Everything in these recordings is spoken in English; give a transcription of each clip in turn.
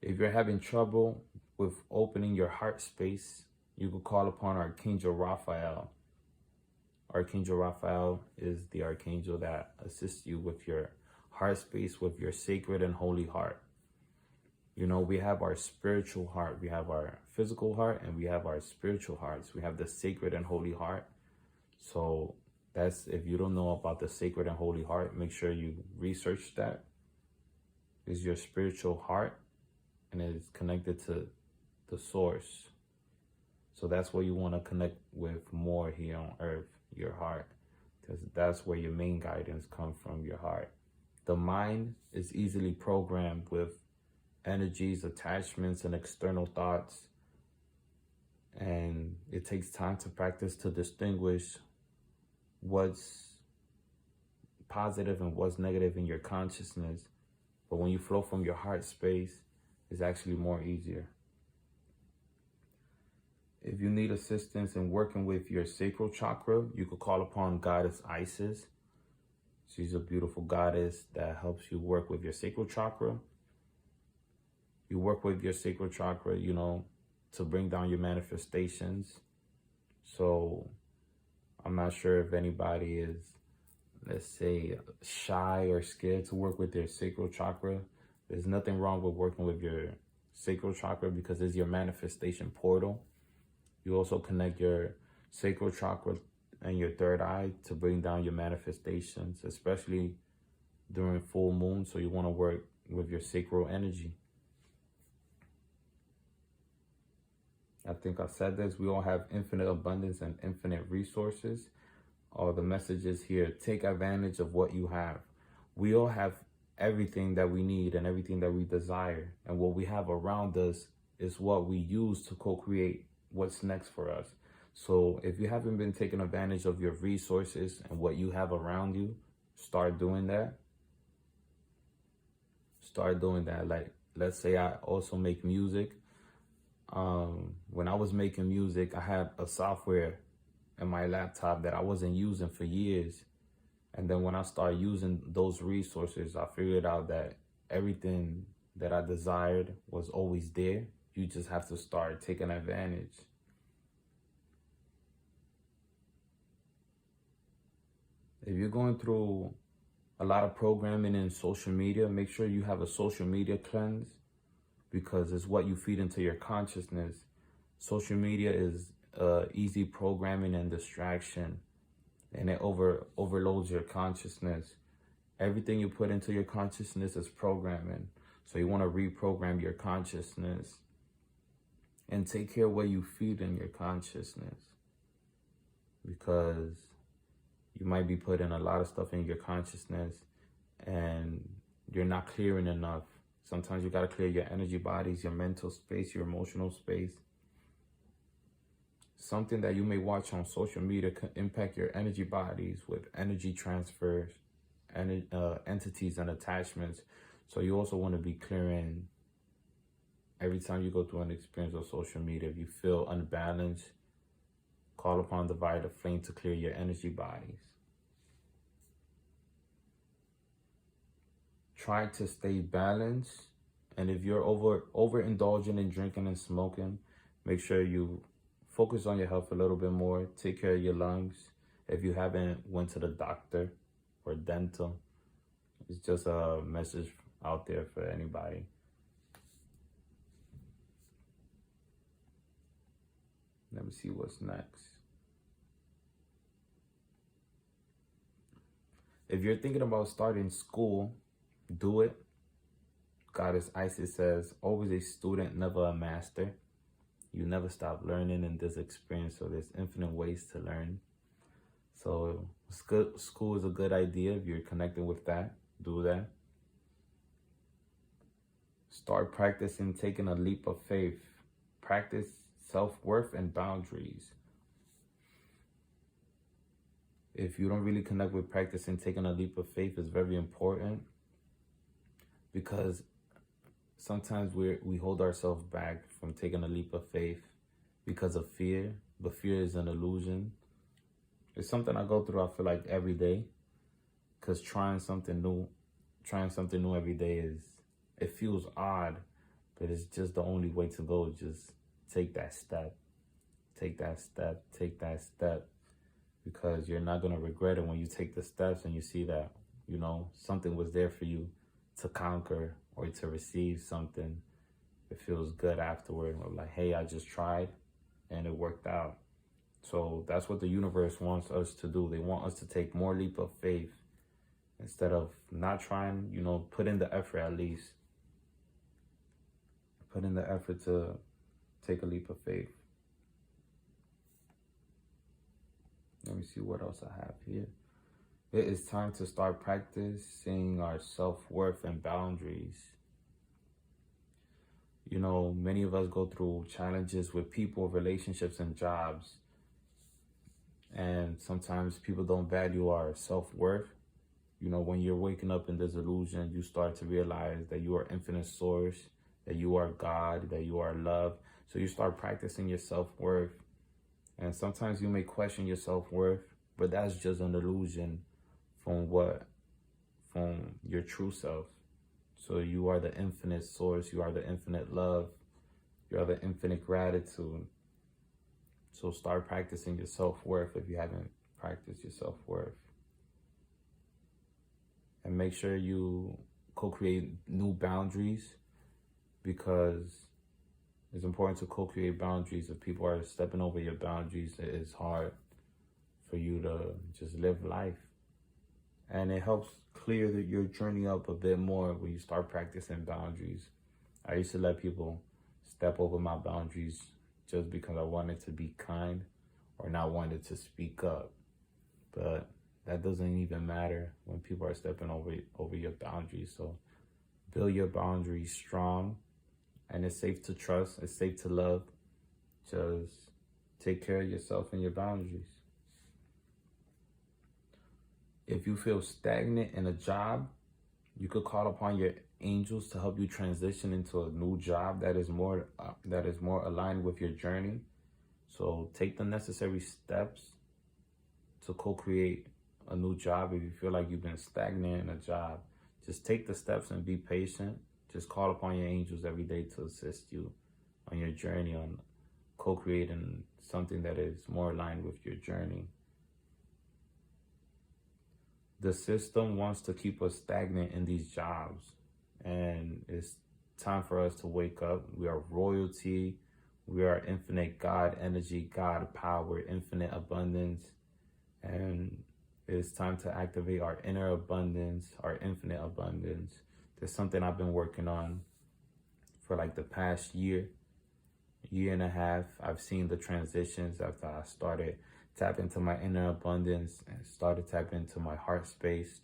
If you're having trouble with opening your heart space, you could call upon Archangel Raphael. Archangel Raphael is the archangel that assists you with your heart space, with your sacred and holy heart. You know, we have our spiritual heart, we have our physical heart, and we have our spiritual hearts. We have the sacred and holy heart. So that's, if you don't know about the sacred and holy heart, make sure you research that. Is your spiritual heart, and it is connected to the source. So that's what you want to connect with more here on earth, your heart, because that's where your main guidance comes from, your heart. The mind is easily programmed with energies, attachments, and external thoughts. And it takes time to practice to distinguish what's positive and what's negative in your consciousness. But when you flow from your heart space, it's actually more easier. If you need assistance in working with your sacral chakra, you could call upon Goddess Isis. She's a beautiful goddess that helps you work with your sacral chakra. You work with your sacral chakra, you know, to bring down your manifestations. So I'm not sure if anybody is, let's say, shy or scared to work with their sacral chakra. There's nothing wrong with working with your sacral chakra because it's your manifestation portal. You also connect your sacral chakra and your third eye to bring down your manifestations, especially during full moon. So you want to work with your sacral energy. I think I said this. We all have infinite abundance and infinite resources. All the messages here, take advantage of what you have. We all have everything that we need and everything that we desire. And what we have around us is what we use to co-create what's next for us. So if you haven't been taking advantage of your resources and what you have around you, start doing that. Start doing that. Like, let's say I also make music. When I was making music, I had a software in my laptop that I wasn't using for years. And then when I started using those resources, I figured out that everything that I desired was always there. You just have to start taking advantage. If you're going through a lot of programming in social media, make sure you have a social media cleanse, because it's what you feed into your consciousness. Social media is easy programming and distraction, and it overloads your consciousness. Everything you put into your consciousness is programming. So you want to reprogram your consciousness and take care of what you feed in your consciousness, because you might be putting a lot of stuff in your consciousness and you're not clearing enough. Sometimes you got to clear your energy bodies, your mental space, your emotional space. Something that you may watch on social media can impact your energy bodies with energy transfers, and entities and attachments. So you also want to be clearing every time you go through an experience of social media. If you feel unbalanced, call upon the Violet Flame to clear your energy bodies. Try to stay balanced. And if you're overindulging in drinking and smoking, make sure you focus on your health a little bit more. Take care of your lungs. If you haven't went to the doctor or dental, it's just a message out there for anybody. Let me see what's next. If you're thinking about starting school, do it. Goddess Isis says, always a student, never a master. You never stop learning in this experience, so there's infinite ways to learn. So it's good. School is a good idea. If you're connecting with that, do that. Start practicing taking a leap of faith. Practice self-worth and boundaries. If you don't really connect with practicing taking a leap of faith, is very important, because sometimes we hold ourselves back from taking a leap of faith because of fear, but fear is an illusion. It's something I go through, I feel like, every day, because trying something new every day it feels odd, but it's just the only way to go. Just take that step, take that step, take that step, because you're not going to regret it when you take the steps and you see that, you know, something was there for you to conquer or to receive something. It feels good afterward. Like, hey, I just tried and it worked out. So that's what the universe wants us to do. They want us to take more leap of faith instead of not trying, you know, put in the effort at least. Put in the effort to take a leap of faith. Let me see what else I have here. It is time to start practicing our self-worth and boundaries. You know, many of us go through challenges with people, relationships, and jobs. And sometimes people don't value our self-worth. You know, when you're waking up in this illusion, you start to realize that you are infinite source, that you are God, that you are love. So you start practicing your self-worth. And sometimes you may question your self-worth, but that's just an illusion from your true self. So you are the infinite source, you are the infinite love, you are the infinite gratitude. So start practicing your self-worth if you haven't practiced your self-worth. And make sure you co-create new boundaries, because it's important to co-create boundaries. If people are stepping over your boundaries, it is hard for you to just live life. And it helps clear your journey up a bit more when you start practicing boundaries. I used to let people step over my boundaries just because I wanted to be kind or not wanted to speak up. But that doesn't even matter when people are stepping over your boundaries. So build your boundaries strong, and it's safe to trust, it's safe to love. Just take care of yourself and your boundaries. If you feel stagnant in a job, you could call upon your angels to help you transition into a new job that is more aligned with your journey. So take the necessary steps to co-create a new job. If you feel like you've been stagnant in a job, just take the steps and be patient. Just call upon your angels every day to assist you on your journey, on co-creating something that is more aligned with your journey. The system wants to keep us stagnant in these jobs, and it's time for us to wake up. We are royalty. We are infinite God energy, God power, infinite abundance, and it's time to activate our inner abundance, our infinite abundance. There's something I've been working on for like the past year and a half. I've seen the transitions after I started tap into my inner abundance and started tapping into my heart space.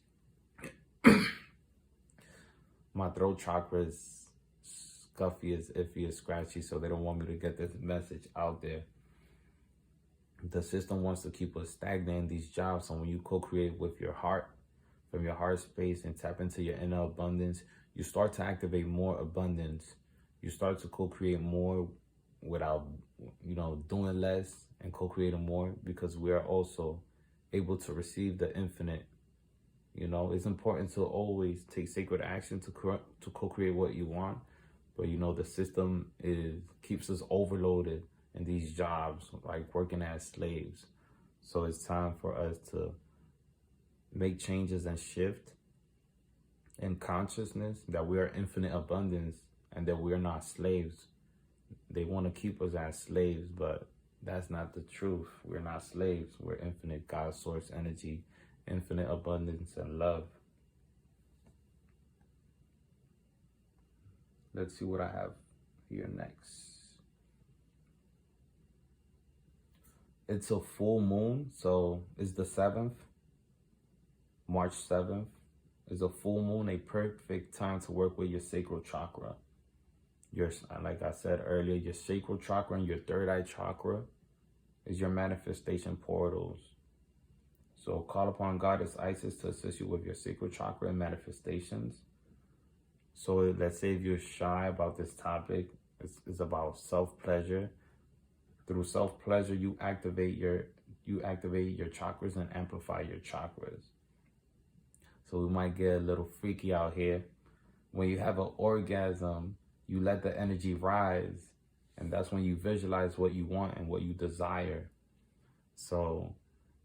My throat chakra is scuffy, is iffy, is scratchy, so they don't want me to get this message out there. The system wants to keep us stagnant in these jobs. So when you co-create with your heart, from your heart space, and tap into your inner abundance, you start to activate more abundance. You start to co-create more without, you know, doing less, and co-creating more, because we are also able to receive the infinite. You know, it's important to always take sacred action to co-create what you want. But, you know, the system keeps us overloaded in these jobs, like working as slaves. So it's time for us to make changes and shift in consciousness that we are infinite abundance and that we are not slaves. They want to keep us as slaves, but that's not the truth. We're not slaves. We're infinite God source energy, infinite abundance and love. Let's see what I have here next. It's a full moon, so it's the 7th. March 7th is a full moon, a perfect time to work with your sacral chakra. Like I said earlier, your sacral chakra and your third eye chakra is your manifestation portals. So call upon Goddess Isis to assist you with your sacral chakra and manifestations. So let's say if you're shy about this topic, it's about self-pleasure. Through self-pleasure, you activate your chakras and amplify your chakras. So we might get a little freaky out here. When you have an orgasm, you let the energy rise, and that's when you visualize what you want and what you desire. So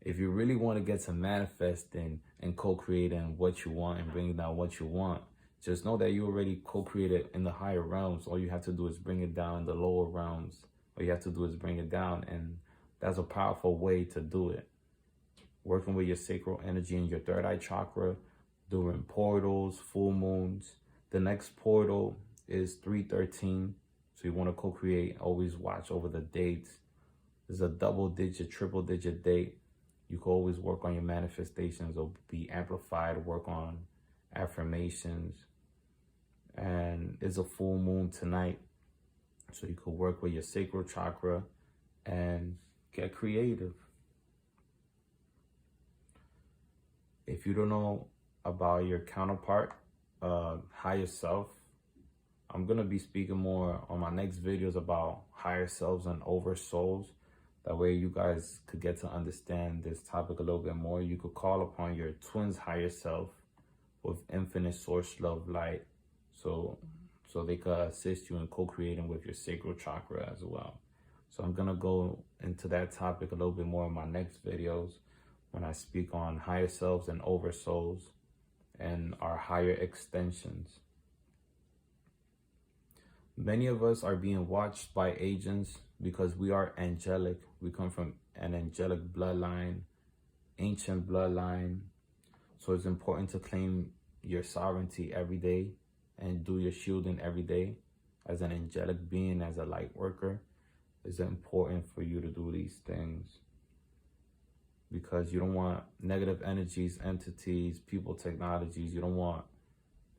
if you really want to get to manifesting and co-creating what you want and bringing down what you want, just know that you already co-created in the higher realms. All you have to do is bring it down in the lower realms. All you have to do is bring it down, and that's a powerful way to do it. Working with your sacral energy in your third eye chakra, during portals, full moons. The next portal is 313. So you want to co-create, always watch over the dates. There's a double digit, triple digit date. You can always work on your manifestations or be amplified, work on affirmations. And it's a full moon tonight. So you could work with your sacral chakra and get creative. If you don't know about your counterpart, higher self, I'm going to be speaking more on my next videos about higher selves and oversouls. That way you guys could get to understand this topic a little bit more. You could call upon your twin's higher self with infinite source love light. So they could assist you in co-creating with your sacral chakra as well. So I'm going to go into that topic a little bit more in my next videos when I speak on higher selves and oversouls and our higher extensions. Many of us are being watched by agents because we are angelic. We come from an angelic bloodline, ancient bloodline. So it's important to claim your sovereignty every day and do your shielding every day. As an angelic being, as a light worker, it's important for you to do these things because you don't want negative energies, entities, people, technologies. You don't want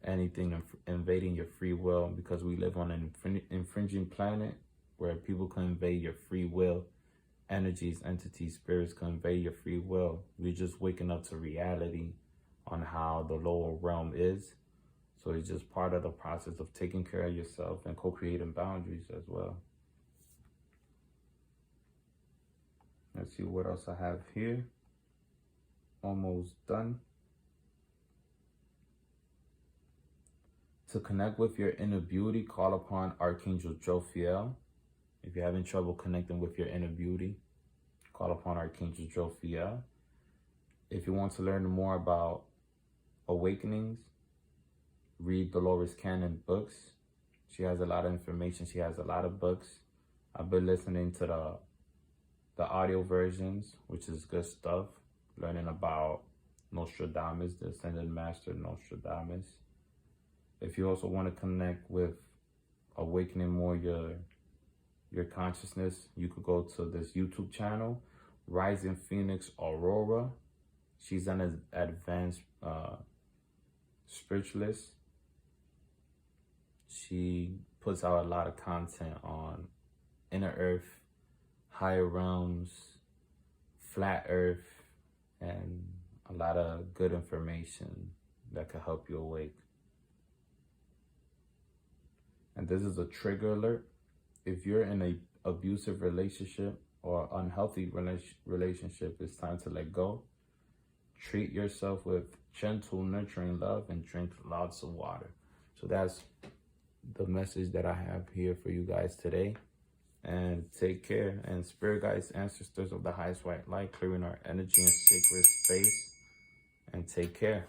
anything invading your free will, because we live on an infringing planet where people can invade your free will. Energies, entities, spirits can invade your free will. We're just waking up to reality on how the lower realm is. So it's just part of the process of taking care of yourself and co-creating boundaries as well. Let's see what else I have here. Almost done. To connect with your inner beauty, call upon Archangel Jophiel. If you're having trouble connecting with your inner beauty, call upon Archangel Jophiel. If you want to learn more about awakenings, read Dolores Cannon books. She has a lot of information. She has a lot of books. I've been listening to the audio versions, which is good stuff. Learning about Nostradamus, the Ascended Master Nostradamus. If you also want to connect with awakening more your consciousness, you could go to this YouTube channel, Rising Phoenix Aurora. She's an advanced spiritualist. She puts out a lot of content on inner earth, higher realms, flat earth, and a lot of good information that could help you awake. And this is a trigger alert. If you're in an abusive relationship or unhealthy relationship, it's time to let go. Treat yourself with gentle, nurturing love and drink lots of water. So that's the message that I have here for you guys today. And take care. And spirit guides, ancestors of the highest white light, clearing our energy and sacred space. And take care.